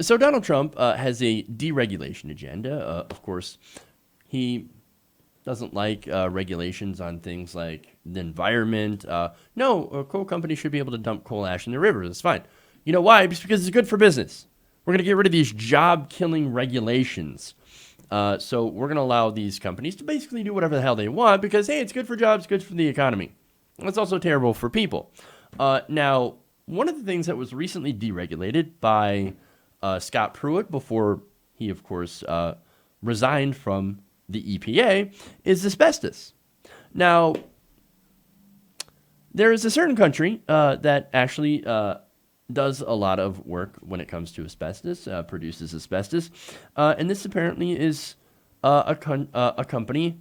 So Donald Trump has a deregulation agenda. Of course, he doesn't like regulations on things like the environment. No, a coal company should be able to dump coal ash in the rivers. It's fine. You know why? Just because it's good for business. We're going to get rid of these job-killing regulations. So we're going to allow these companies to basically do whatever the hell they want because, hey, it's good for jobs, good for the economy. It's also terrible for people. Now, one of the things that was recently deregulated by Scott Pruitt before he, of course, resigned from the EPA is asbestos. Now, there is a certain country that actually does a lot of work when it comes to asbestos, produces asbestos, and this apparently is a company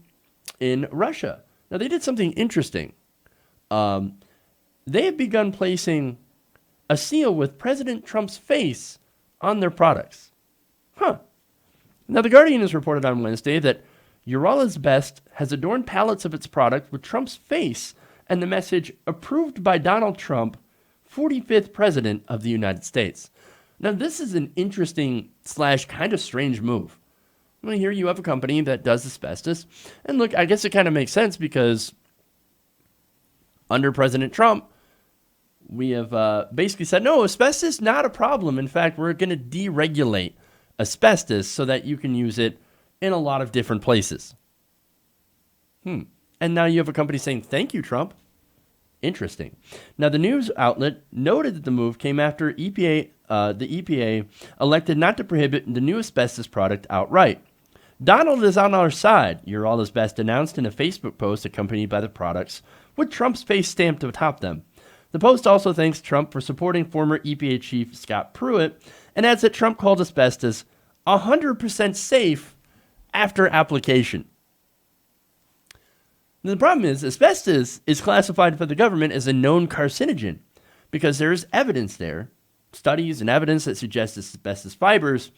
in Russia. Now, they did something interesting. They have begun placing a seal with President Trump's face on their products. Huh. Now, The Guardian has reported on Wednesday that Urala's Best has adorned pallets of its product with Trump's face and the message approved by Donald Trump, 45th President of the United States. Now, this is an interesting / kind of strange move. Well, here you have a company that does asbestos. And look, I guess it kind of makes sense because under President Trump, we have basically said, no, asbestos, not a problem. In fact, we're going to deregulate asbestos so that you can use it in a lot of different places. And now you have a company saying, thank you, Trump. Interesting. Now, the news outlet noted that the move came after the EPA elected not to prohibit the new asbestos product outright. Donald is on our side, Urala's Best announced in a Facebook post accompanied by the products, with Trump's face stamped atop them. The post also thanks Trump for supporting former EPA chief Scott Pruitt and adds that Trump called asbestos 100% safe after application. Now, the problem is asbestos is classified by the government as a known carcinogen because there is evidence there, studies and evidence that suggests asbestos fibers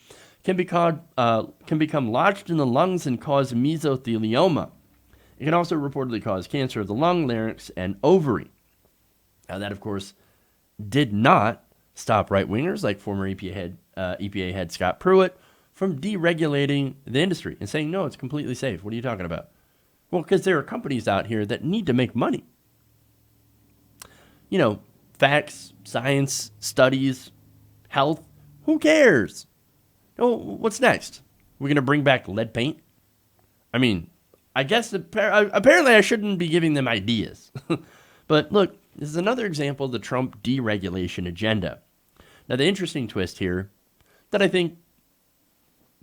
can become lodged in the lungs and cause mesothelioma. It can also reportedly cause cancer of the lung, larynx, and ovary. Now, that, of course, did not stop right-wingers like former EPA head Scott Pruitt from deregulating the industry and saying, no, it's completely safe. What are you talking about? Well, because there are companies out here that need to make money. You know, facts, science, studies, health, who cares? Oh, what's next? We're going to bring back lead paint? I mean, I guess apparently I shouldn't be giving them ideas. But look, this is another example of the Trump deregulation agenda. Now, the interesting twist here that I think,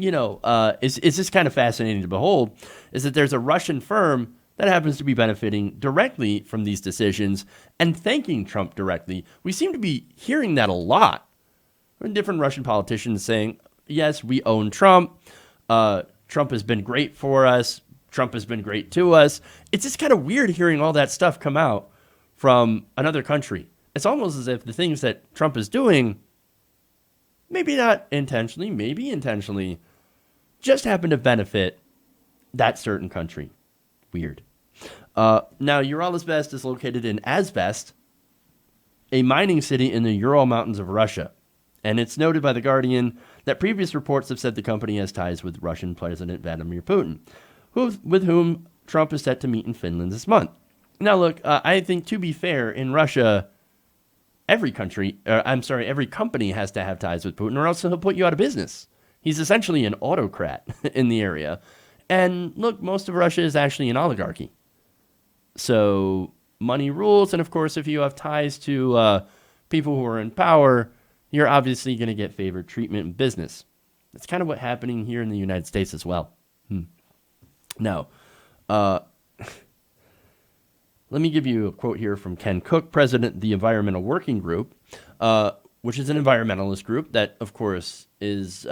is just kind of fascinating to behold, is that there's a Russian firm that happens to be benefiting directly from these decisions and thanking Trump directly. We seem to be hearing that a lot. Different Russian politicians saying, yes, we own Trump. Trump has been great for us. Trump has been great to us. It's just kind of weird hearing all that stuff come out from another country. It's almost as if the things that Trump is doing, maybe not intentionally, maybe intentionally, just happen to benefit that certain country. Weird. Now, Urala's Best is located in Asbest, a mining city in the Ural Mountains of Russia. And it's noted by The Guardian that previous reports have said the company has ties with Russian President Vladimir Putin, with whom Trump is set to meet in Finland this month. Now, look, I think to be fair, in Russia, every company has to have ties with Putin or else he'll put you out of business. He's essentially an autocrat in the area. And look, most of Russia is actually an oligarchy. So money rules. And of course, if you have ties to people who are in power, you're obviously going to get favored treatment in business. That's kind of what's happening here in the United States as well. Now, let me give you a quote here from Ken Cook, president of the Environmental Working Group, which is an environmentalist group that, of course, is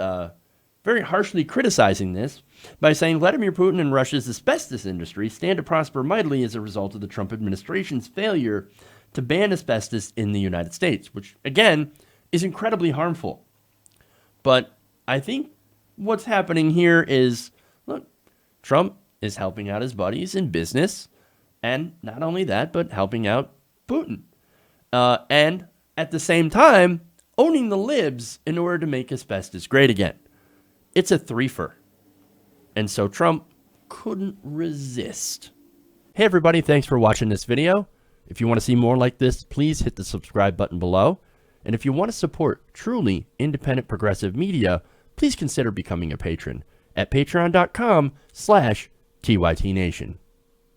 very harshly criticizing this by saying Vladimir Putin and Russia's asbestos industry stand to prosper mightily as a result of the Trump administration's failure to ban asbestos in the United States, which, again, is incredibly harmful. But I think what's happening here is, look, Trump is helping out his buddies in business, and not only that, but helping out Putin. And at the same time, owning the libs in order to make asbestos great again. It's a threefer. And so Trump couldn't resist. Hey everybody, thanks for watching this video. If you want to see more like this, please hit the subscribe button below. And if you want to support truly independent progressive media, please consider becoming a patron at patreon.com/TYTNation.